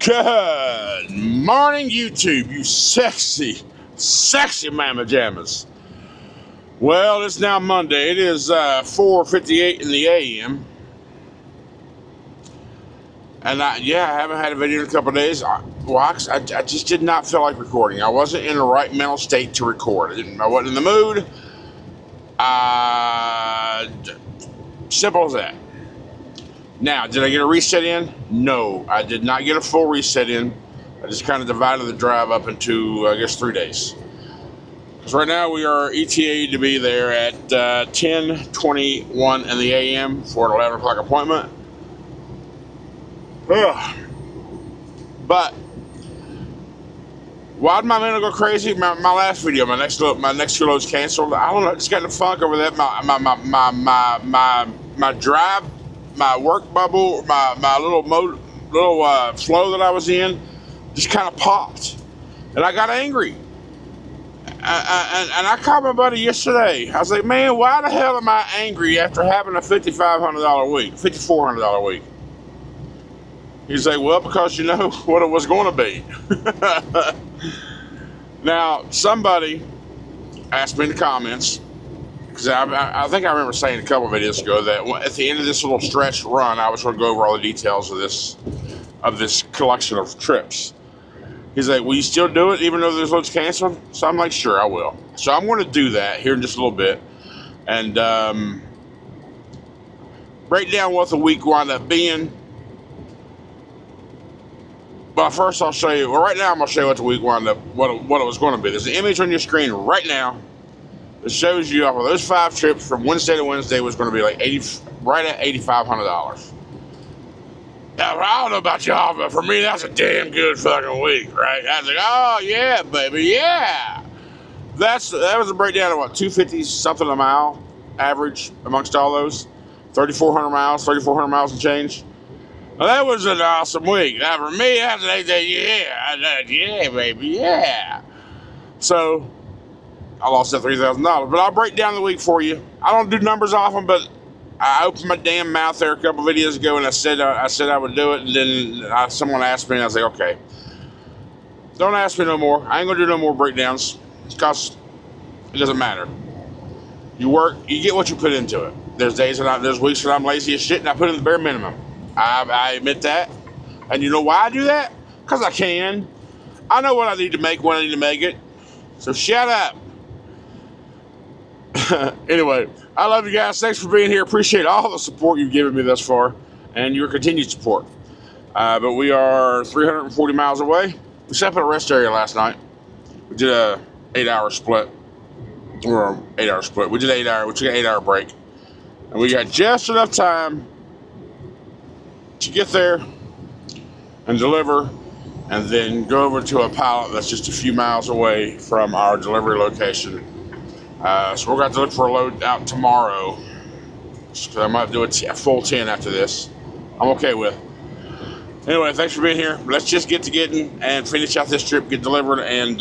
Good morning, YouTube, you sexy, sexy mama jammas. Well, it's now Monday. It is 4:58 in the AM. And I haven't had a video in a couple of days. I just did not feel like recording. I wasn't in the right mental state to record. I wasn't in the mood. Simple as that. Now, did I get a reset in? No, I did not get a full reset in. I just kind of divided the drive up into, I guess, 3 days. Because right now we are ETA to be there at 10:21 in the AM for an 11 o'clock appointment. Ugh. But why did my mental go crazy? My last video, my next two loads canceled. I don't know. I just got in the funk over that. My drive, my work bubble, my little flow that I was in, just kind of popped, and I got angry. And I called my buddy yesterday. I was like, man, why the hell am I angry after having a $5,500 week, $5,400 week? He's like, well, because you know what it was going to be. Now, somebody asked me in the comments, because I think I remember saying a couple of videos ago that at the end of this little stretch run, I was going to go over all the details of this collection of trips. He's like, will you still do it even though there's loads canceled? So I'm like, sure, I will. So I'm going to do that here in just a little bit and break down what the week wound up being. But first I'll show you, well, right now I'm going to show you what the week wound up, what it was going to be. There's an image on your screen right now that shows you off of those 5 trips from Wednesday to Wednesday was going to be like right at $8,500. Now, I don't know about y'all, but for me, that's a damn good fucking week, right? I was like, oh, yeah, baby, yeah. That was a breakdown of what, 250 something a mile average amongst all those? 3,400 miles and change. Well, that was an awesome week. Now, for me, that's yeah, baby, yeah. So, I lost that $3,000, but I'll break down the week for you. I don't do numbers often, but I opened my damn mouth there a couple videos ago, and I said I would do it, and then someone asked me, and I was like, okay. Don't ask me no more. I ain't gonna do no more breakdowns, because it doesn't matter. You work, you get what you put into it. There's weeks that I'm lazy as shit, and I put in the bare minimum. I admit that. And you know why I do that? Because I can. I know what I need to make when I need to make it. So shut up. Anyway, I love you guys. Thanks for being here. Appreciate all the support you've given me thus far and your continued support. But we are 340 miles away. We set up at a rest area last night. We did a 8-hour split. Or 8-hour split. We did 8 hour. We took an 8-hour break. And we got just enough time to get there and deliver and then go over to a pallet that's just a few miles away from our delivery location. So we're going to look for a load out tomorrow. So I might do a full 10 after this. I'm okay with. Anyway, thanks for being here. Let's just get to getting and finish out this trip, get delivered, and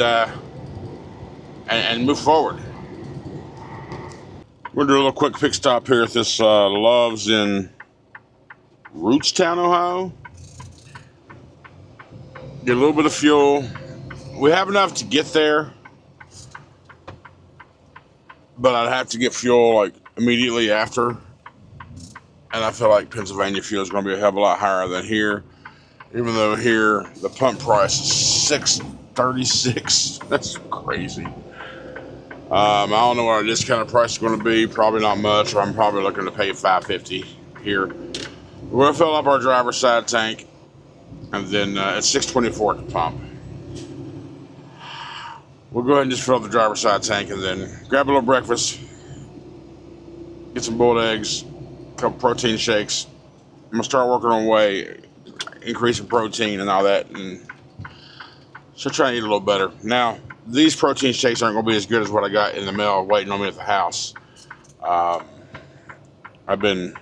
move forward. We're going to do a little quick pit stop here at this Love's in Rootstown, Ohio. Get a little bit of fuel. We have enough to get there, but I'd have to get fuel like immediately after. And I feel like Pennsylvania fuel is going to be a hell of a lot higher than here. Even though here the pump price is $6.36. That's crazy. I don't know what our discounted price is going to be. Probably not much. I'm probably looking to pay $5.50 here. We're going to fill up our driver's side tank. And then it's $6.24 at the pump. We'll go ahead and just fill up the driver's side tank and then grab a little breakfast. Get some boiled eggs. A couple protein shakes. I'm going to start working on increasing protein and all that. And so try and eat a little better. Now, these protein shakes aren't going to be as good as what I got in the mail waiting on me at the house. I've been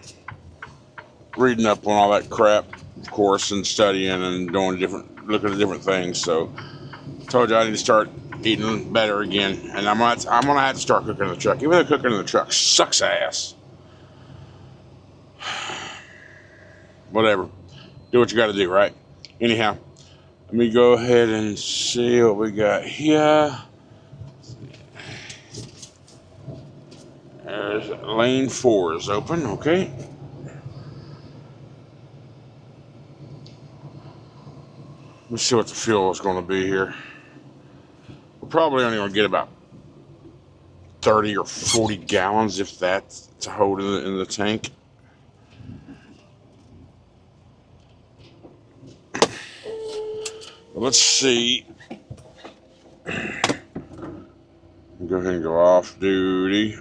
reading up on all that crap, of course, and studying and looking at different things. So I told you I need to start eating better again. And I'm gonna have to start cooking in the truck. Even though cooking in the truck sucks ass. Whatever. Do what you got to do, right? Anyhow, Let me go ahead and see what we got here. There's lane 4 is open, okay. Let's see what the fuel is going to be here. We're probably only going to get about 30 or 40 gallons, if that, to hold in the tank. Let's see. Go ahead and go off duty.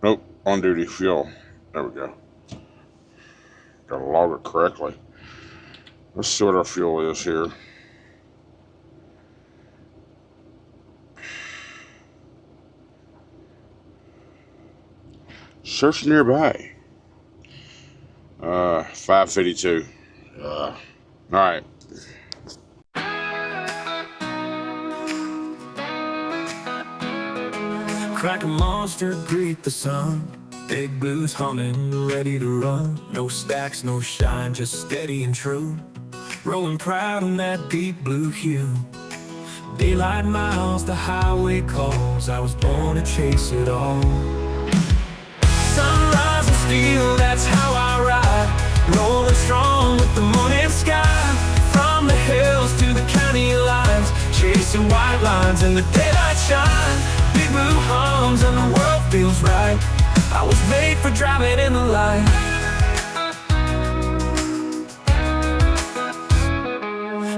Nope, on duty fuel. There we go. Gotta log it correctly. Let's see what our fuel is here. Search nearby. 552. All right. Crack a monster, greet the sun. Big blues humming, ready to run. No stacks, no shine, just steady and true. Rolling proud in that deep blue hue. Daylight miles, the highway calls. I was born to chase it all. Sunrise and steel, that's how I ride. Rolling strong with the morning sky. From the hills to the county lines, chasing white lines in the daylight shine. Big blue hums and the world feels right. I was made for driving in the light.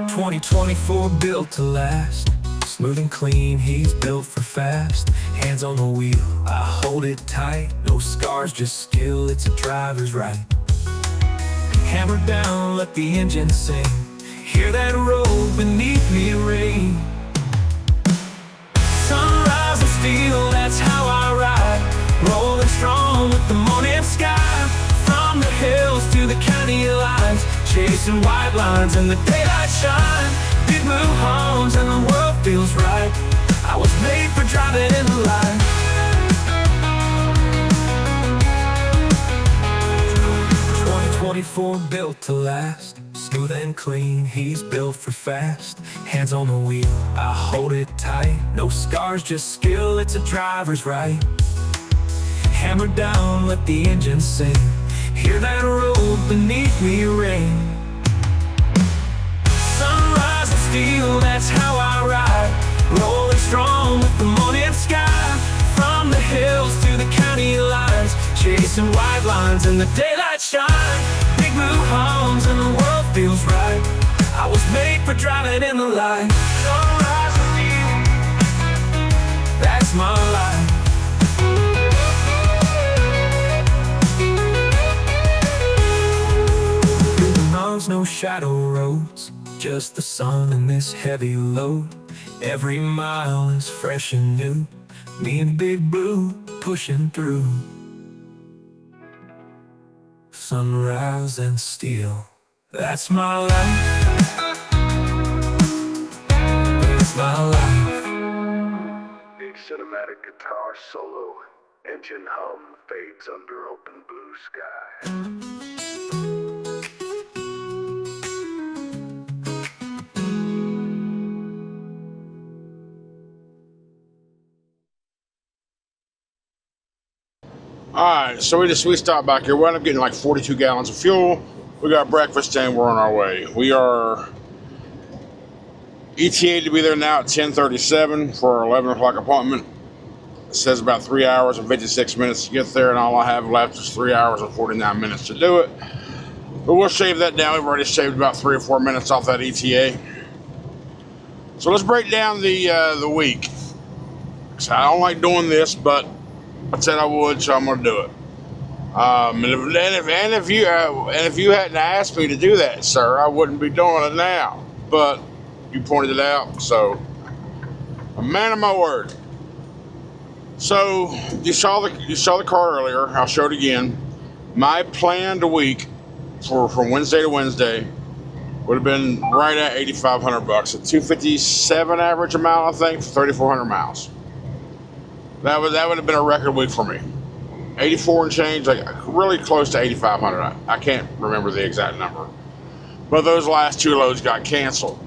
2024 built to last. Smooth and clean, he's built for fast. Hands on the wheel, I hold it tight. No scars, just skill, it's a driver's right. Hammer down, let the engine sing. Hear that road beneath me ring. Sunrise and steel, that's how I ride. Rolling strong with the morning sky. From the hills to the county lines, chasing white lines in the daylight shine. Big blue hums and the world feels right. I was made for driving in the light. 2024 built to last. Smooth and clean, he's built for fast. Hands on the wheel, I hold it tight. No scars, just skill, it's a driver's right. Hammer down, let the engine sing. Hear that road beneath me ring. Sunrise and steel, that's how I ride. Rolling strong with the morning sky. From the hills to the county lines, chasing white lines in the daylight shine. Big blue hums and the world feels right. I was made for driving in the light. Sunrise and steel, that's my life. No shadow roads, just the sun and this heavy load. Every mile is fresh and new. Me and Big Blue pushing through. Sunrise and steel, that's my life. That's my life. Big cinematic guitar solo. Engine hum fades under open blue sky. Alright, so we stopped back here. We ended up getting like 42 gallons of fuel. We got breakfast and we're on our way. We are ETA to be there now at 10:37 for our 11 o'clock appointment. It says about 3 hours and 56 minutes to get there, and all I have left is 3 hours and 49 minutes to do it. But we'll shave that down. We've already shaved about 3 or 4 minutes off that ETA. So let's break down the week. So I don't like doing this, but I said I would, so I'm going to do it. And if you hadn't asked me to do that, sir, I wouldn't be doing it now. But you pointed it out, so a man of my word. So you saw the car earlier. I'll show it again. My planned week from Wednesday to Wednesday would have been right at $8,500, at $257 average a mile, I think, for 3,400 miles. That would have been a record week for me. 84 and change, like really close to 8,500. I can't remember the exact number. but those last 2 loads got canceled.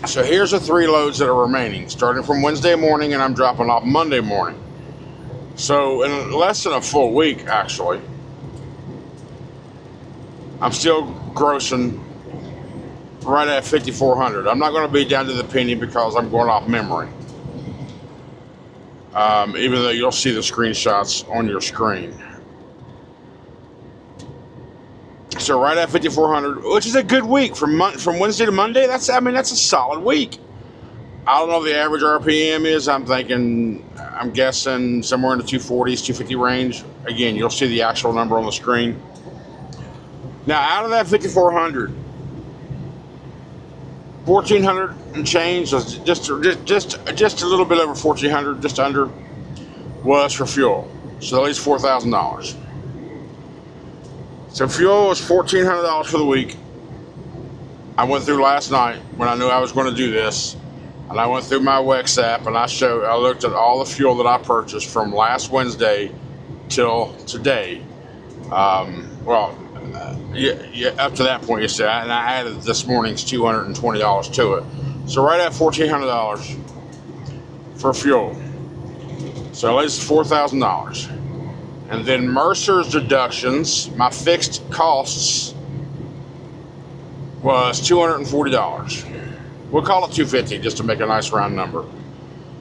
So here's the 3 loads that are remaining, starting from Wednesday morning, and I'm dropping off Monday morning. So in less than a full week, actually, I'm still grossing right at 5,400. I'm not going to be down to the penny because I'm going off memory. Even though you'll see the screenshots on your screen. So right at 5,400, which is a good week from Wednesday to Monday. That's a solid week. I don't know what the average RPM is. I'm guessing somewhere in the 240s, 250 range. Again, you'll see the actual number on the screen. Now, out of that 5,400, 1,400 and change, just a little bit over 1,400, just under, was for fuel. So at least $4,000. So fuel was $1,400 for the week. I went through last night when I knew I was going to do this, and I went through my WEX app and I looked at all the fuel that I purchased from last Wednesday till today. Up to that point yesterday, and I added this morning's $220 to it. So right at $1,400 for fuel. So at least $4,000. And then Mercer's deductions, my fixed costs, was $240. We'll call it $250 just to make a nice round number.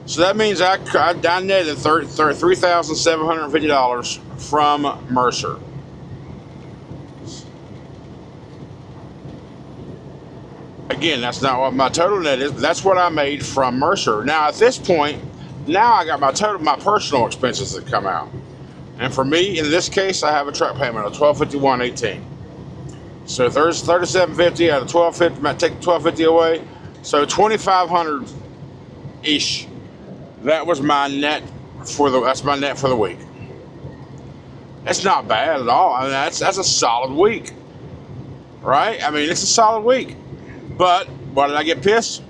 So that means I netted $3,750 from Mercer. Again, that's not what my total net is, but that's what I made from Mercer. Now at this point, now I got my personal expenses that come out. And for me, in this case, I have a truck payment of $1,251.18. So there's $3,750 out of $1,250. Take $1,250 away, so $2,500 ish. That was my net that's my net for the week. That's not bad at all. I mean, that's a solid week, right? I mean, it's a solid week. But why did I get pissed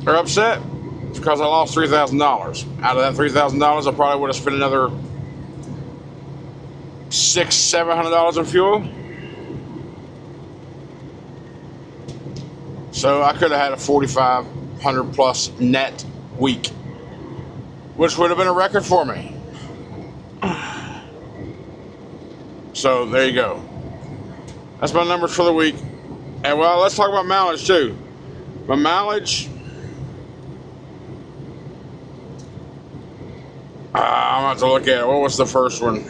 or upset? It's because I lost $3,000. Out of that $3,000, I probably would have spent another $600-700 in fuel. So I could have had a $4,500 plus net week, which would have been a record for me. So there you go. That's my numbers for the week. And well, let's talk about mileage too. My mileage, I'm going to have to look at it. What was the first one?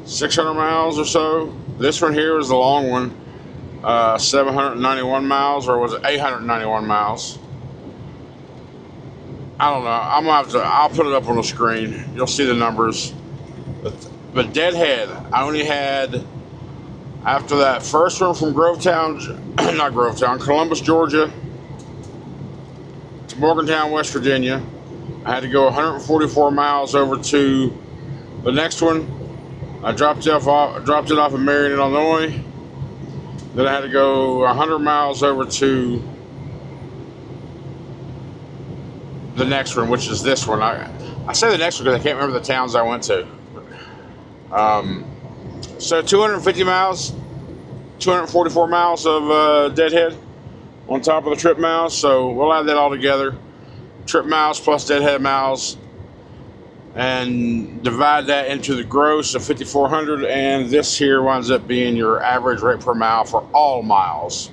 600 miles or so. This one here is the long one. 791 miles, or was it 891 miles? I don't know. I'll put it up on the screen. You'll see the numbers. But deadhead, I only had, after that first one from Columbus, Georgia to Morgantown, West Virginia, I had to go 144 miles over to the next one. I dropped it off in Marion, Illinois. Then I had to go 100 miles over to the next one, which is this one. I say the next one because I can't remember the towns I went to. So 250 miles, 244 miles of deadhead on top of the trip miles. So we'll add that all together. Trip miles plus deadhead miles, and divide that into the gross of 5,400, and this here winds up being your average rate per mile for all miles,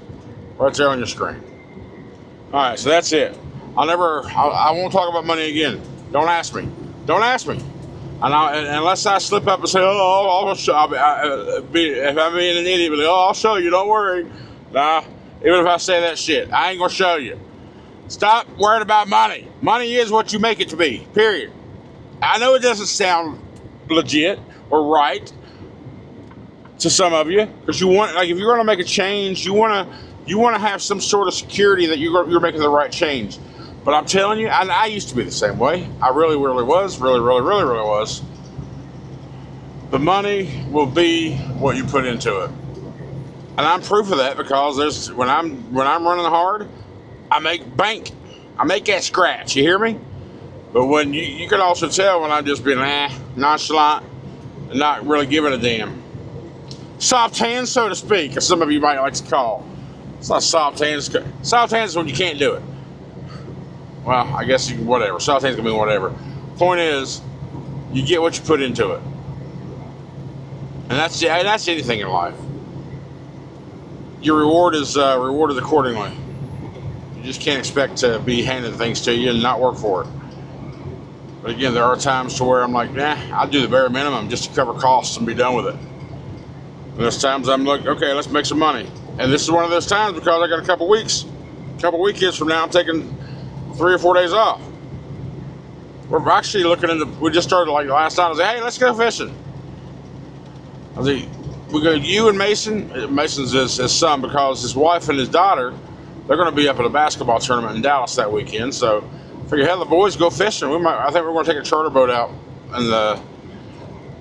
right there on your screen. All right, so that's it. I won't talk about money again. Don't ask me. Unless I slip up and say, I'll show. If I'm being an idiot, I'll show you. Don't worry. Nah, even if I say that shit, I ain't gonna show you. Stop worrying about money. Money is what you make it to be. Period. I know it doesn't sound legit or right to some of you, because you want, like, if you're going to make a change, you want to have some sort of security that you're making the right change. But I'm telling you, I used to be the same way. I really was. The money will be what you put into it, and I'm proof of that, because when I'm running hard, I make bank. I make that scratch. You hear me? But when you can also tell when I'm just being nonchalant and not really giving a damn. soft hands, so to speak, as some of you might like to call. It's not soft hands. Soft hands is when you can't do it. Well, I guess you can, whatever. Soft hands can mean whatever. Point is, you get what you put into it. And that's anything in life. Your reward is rewarded accordingly. You just can't expect to be handed things to you and not work for it. But again, there are times to where I'm like, nah, I'll do the bare minimum just to cover costs and be done with it. And there's times I'm like, okay, let's make some money. And this is one of those times because I got a couple weekends from now, I'm taking 3 or 4 days off. We're actually looking into, we just started like last night. I was like, hey, let's go fishing. I was like, we go, you and Mason. Mason's his son because his wife and his daughter, they're going to be up at a basketball tournament in Dallas that weekend. So I figure, hell, the boys go fishing. I think we're going to take a charter boat out in the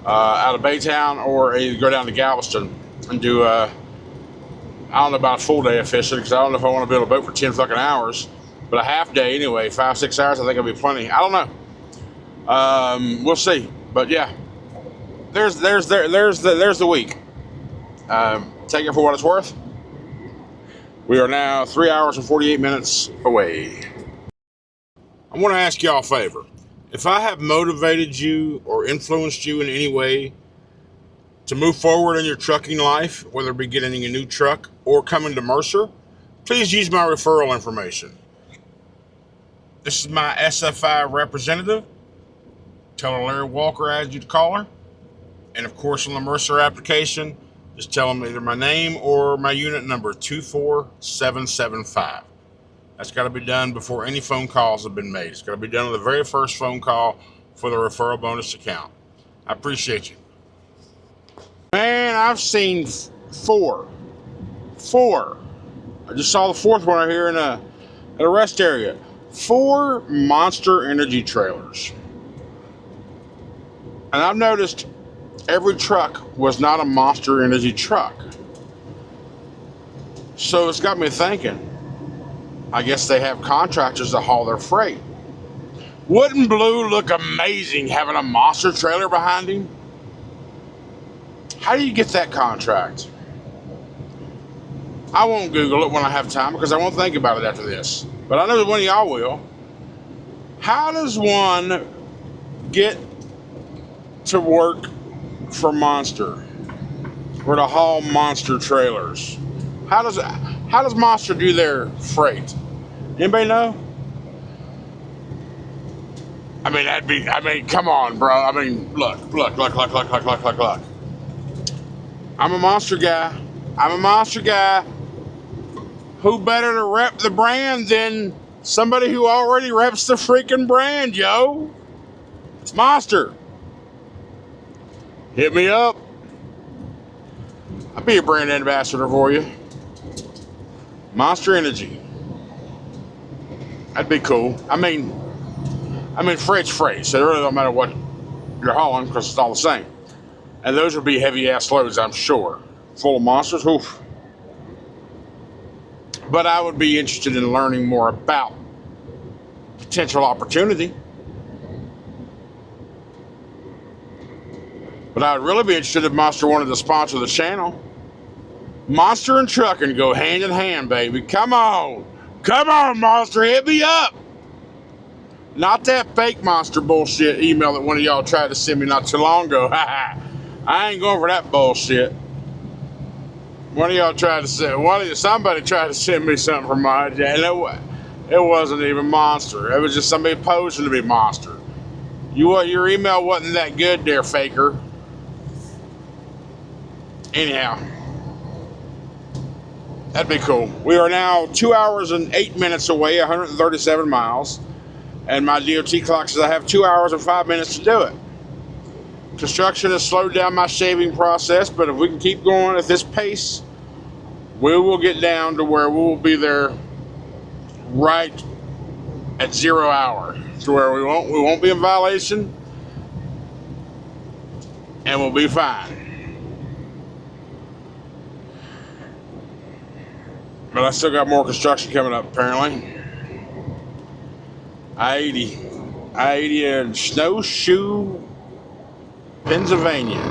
out of Baytown or go down to Galveston and do I don't know about a full day of fishing because I don't know if I want to build a boat for 10 fucking hours, but a half day anyway, 5-6 hours, I think it'll be plenty. I don't know. We'll see. But yeah, there's the week. Take it for what it's worth. We are now 3 hours and 48 minutes away. I want to ask y'all a favor. If I have motivated you or influenced you in any way to move forward in your trucking life, whether it be getting a new truck or coming to Mercer, please use my referral information. This is my SFI representative. Tell her Larry Walker asked you to call her. And of course, on the Mercer application, just tell them either my name or my unit number, 24775. That's got to be done before any phone calls have been made. It's got to be done on the very first phone call for the referral bonus account. I appreciate you. Man, I've seen four. I just saw the fourth one right here in at a rest area. 4 Monster Energy trailers. And I've noticed every truck was not a Monster Energy truck. So it's got me thinking, I guess they have contractors that haul their freight. Wouldn't Blue look amazing having a monster trailer behind him? How do you get that contract? I won't Google it when I have time because I won't think about it after this. But I know that one of y'all will. How does one get to work for Monster or to haul Monster trailers? How does Monster do their freight? Anybody know? I mean, come on, bro. I mean, look. I'm a Monster guy. Who better to rep the brand than somebody who already reps the freaking brand, yo? It's Monster. Hit me up. I'll be a brand ambassador for you. Monster Energy. That'd be cool. I mean, freight's freight, so it really don't matter what you're hauling because it's all the same. And those would be heavy ass loads, I'm sure. Full of monsters, oof. But I would be interested in learning more about potential opportunity. But I'd really be interested if Monster wanted to sponsor the channel. Monster and trucking go hand in hand, baby. Come on, Monster, hit me up. Not that fake Monster bullshit email that one of y'all tried to send me not too long ago. I ain't going for that bullshit. Somebody tried to send me something from my, and it wasn't even Monster. It was just somebody posing to be Monster. Your email wasn't that good there, faker. Anyhow, that'd be cool. We are now 2 hours and 8 minutes away, 137 miles. And my DOT clock says I have 2 hours and 5 minutes to do it. Construction has slowed down my shaving process, but if we can keep going at this pace, we will get down to where we will be there right at 0 hour. To where we won't be in violation, and we'll be fine. But I still got more construction coming up, apparently. I-80 in Snowshoe, Pennsylvania.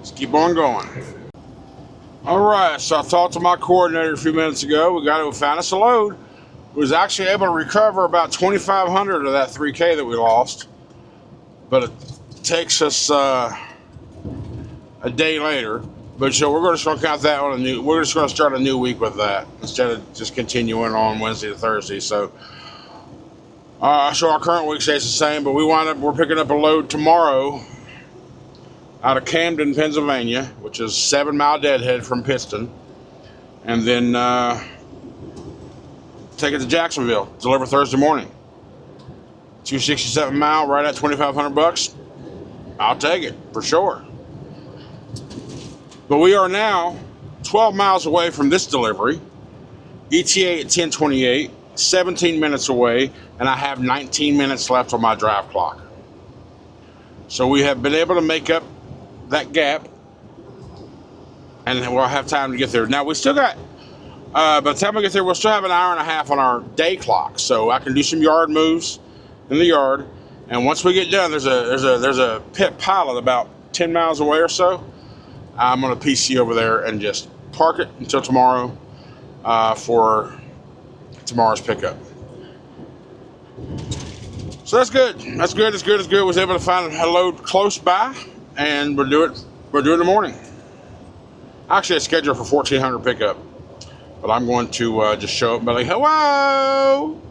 Let's keep on going. All right, so I talked to my coordinator a few minutes ago. We found us a load. We was actually able to recover about 2,500 of that 3K that we lost, but it takes us a day later. But so we're just going to count that on we're just going to start a new week with that instead of just continuing on Wednesday to Thursday. So our current week stays the same, but we're picking up a load tomorrow out of Camden, Pennsylvania, which is 7 Mile deadhead from Pittston, and then take it to Jacksonville, deliver Thursday morning. 267 mile, right at $2,500. I'll take it for sure. But we are now 12 miles away from this delivery. ETA at 10:28, 17 minutes away, and I have 19 minutes left on my drive clock. So we have been able to make up that gap, and we'll have time to get there. Now we still got, by the time we get there, we'll still have an hour and a half on our day clock, so I can do some yard moves in the yard. And once we get done, there's a pit pilot about 10 miles away or so. I'm gonna PC over there and just park it until tomorrow for tomorrow's pickup. So that's good. That's good. It's good. It's good. I was able to find a load close by, and we'll do it in the morning. Actually, it's scheduled for 1,400 pickup, but I'm going to just show up and be like, "Hello,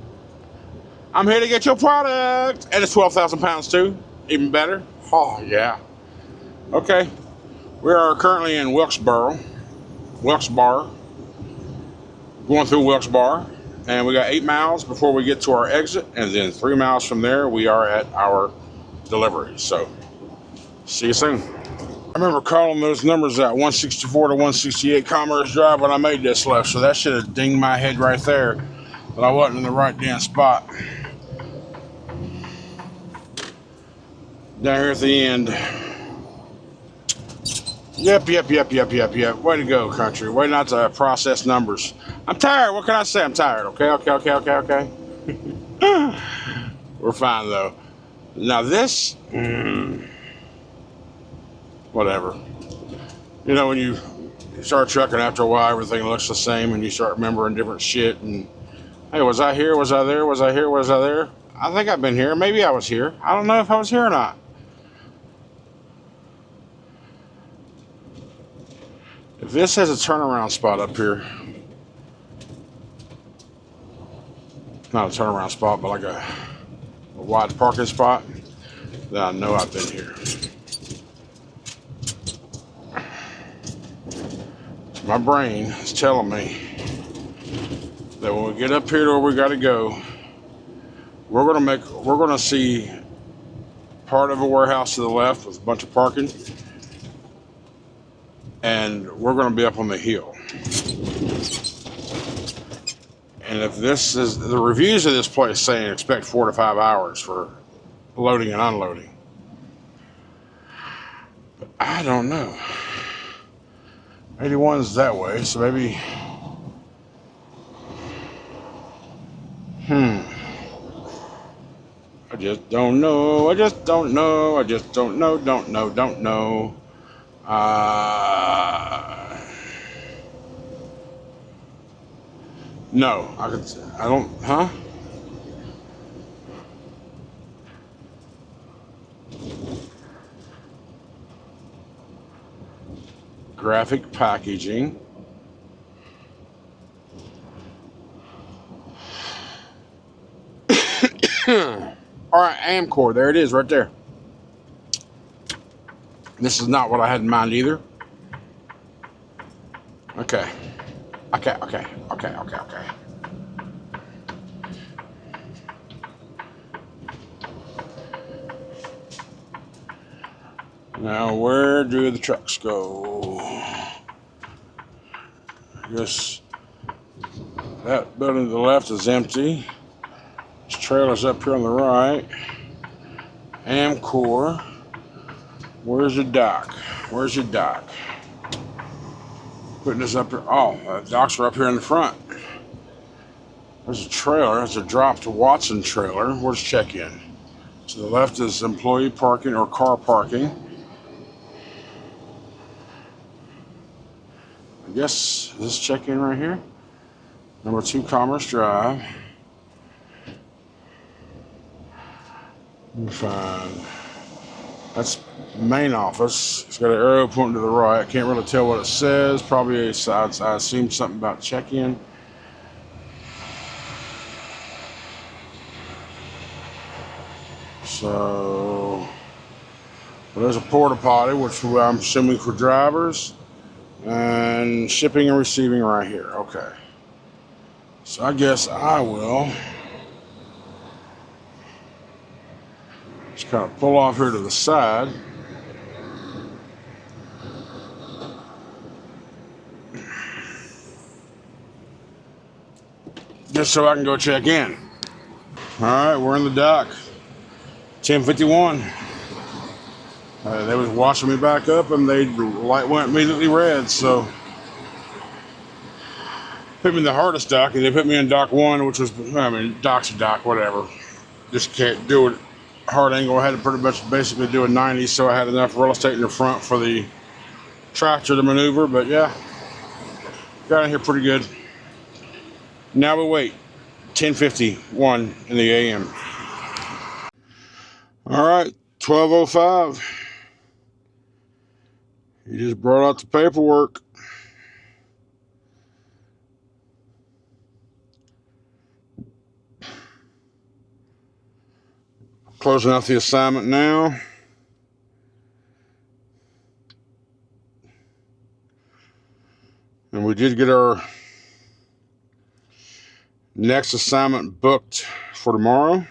I'm here to get your product," and it's 12,000 pounds too. Even better. Oh yeah. Okay. We are currently in Wilkes-Barre, going through Wilkes-Barre, and we got 8 miles before we get to our exit, and then 3 miles from there, we are at our delivery. So, see you soon. I remember calling those numbers out, 164 to 168 Commerce Drive, when I made this left, so that should have dinged my head right there, but I wasn't in the right damn spot. Down here at the end. Yep. Way to go, country. Way not to process numbers. I'm tired. What can I say? I'm tired. Okay. We're fine, though. Now this, whatever. You know, when you start trucking after a while, everything looks the same, and you start remembering different shit. And, hey, was I here? Was I there? Was I here? Was I there? I think I've been here. Maybe I was here. I don't know if I was here or not. If this has a turnaround spot up here, not a turnaround spot, but like a wide parking spot, then I know I've been here. My brain is telling me that when we get up here to where we got to go, we're gonna see part of a warehouse to the left with a bunch of parking, and we're going to be up on the hill. And if this is, the reviews of this place saying expect 4 to 5 hours for loading and unloading. But I don't know. 81's that way, so maybe, I just don't know. Don't know. No, I don't, huh? Graphic packaging. All right, Amcor, there it is right there. This is not what I had in mind either. Okay. Now, where do the trucks go? I guess that building to the left is empty. This trailer's up here on the right. Amcor. Where's your dock? Putting this up here. Oh, the docks are up here in the front. There's a trailer. That's a drop to Watson trailer. Where's check-in? To the left is employee parking or car parking. guess this check-in right here. Number 2 Commerce Drive. Let me find. That's main office. It's got an arrow pointing to the right. I can't really tell what it says. Probably I assume something about check-in. So, well, there's a porta potty, which I'm assuming for drivers, and shipping and receiving right here. Okay. So I guess I will just kind of pull off here to the side. Just so I can go check in. All right, we're in the dock. 10:51. They was washing me back up, and the light went immediately red. So put me in the hardest dock, and they put me in dock 1, which was, I mean, dock's a dock, whatever. Just can't do it hard angle. I had to pretty much basically do a 90, so I had enough real estate in the front for the tractor to maneuver. But yeah, got in here pretty good. Now we wait. 10:51 in the AM. All right, 12:05. He just brought out the paperwork. Closing out the assignment now. And we did get our next assignment booked for tomorrow.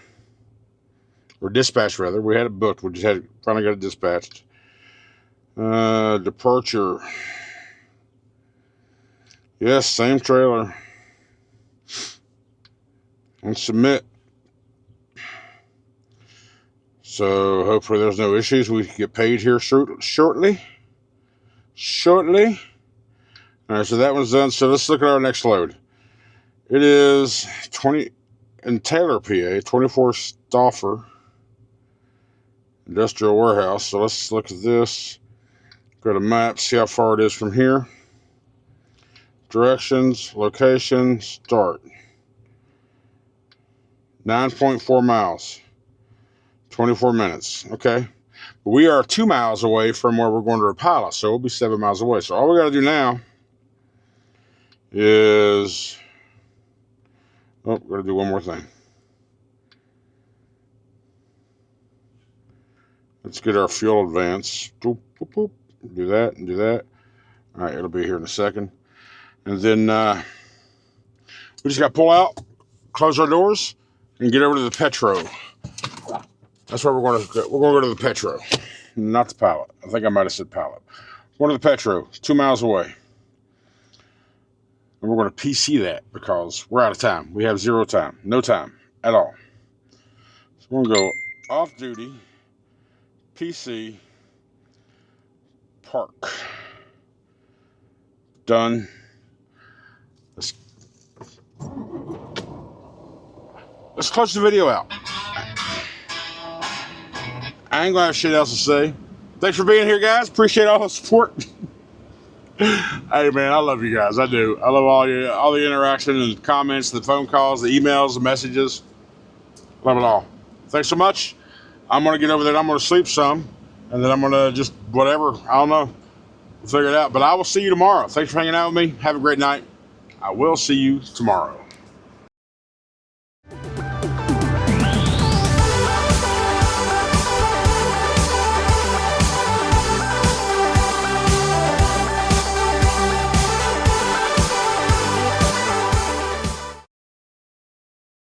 Or dispatched, rather. We had it booked. We just had finally got it dispatched. Departure. Yes, same trailer. And submit. So hopefully there's no issues. We can get paid here shortly. All right, so that one's done. So let's look at our next load. It is 20 in Taylor, PA, 24 Stauffer Industrial Warehouse. So let's look at this. Go to map, see how far it is from here. Directions, location, start. 9.4 miles. 24 minutes. Okay. We are 2 miles away from where we're going to Referral, so we'll be 7 miles away. So all we got to do now is, oh, we're going to do one more thing. Let's get our fuel advance. Boop, boop, boop. Do that and do that. All right, it'll be here in a second. And then we just got to pull out, close our doors, and get over to the Petro. That's where we're going to go. We're going to go to the Petro, not the pallet. I think I might have said pallet. We're going to the Petro, 2 miles away. And we're going to PC that because we're out of time. We have 0 time. No time at all. So we're going to go off duty, PC, park. Done. Let's close the video out. I ain't gonna have shit else to say. Thanks for being here, guys. Appreciate all the support. Hey, man, I love you guys. I do. I love all the interaction and comments, the phone calls, the emails, the messages. Love it all. Thanks so much. I'm gonna get over there. I'm gonna sleep some, and then I'm gonna just whatever. I don't know. We'll figure it out. But I will see you tomorrow. Thanks for hanging out with me. Have a great night. I will see you tomorrow.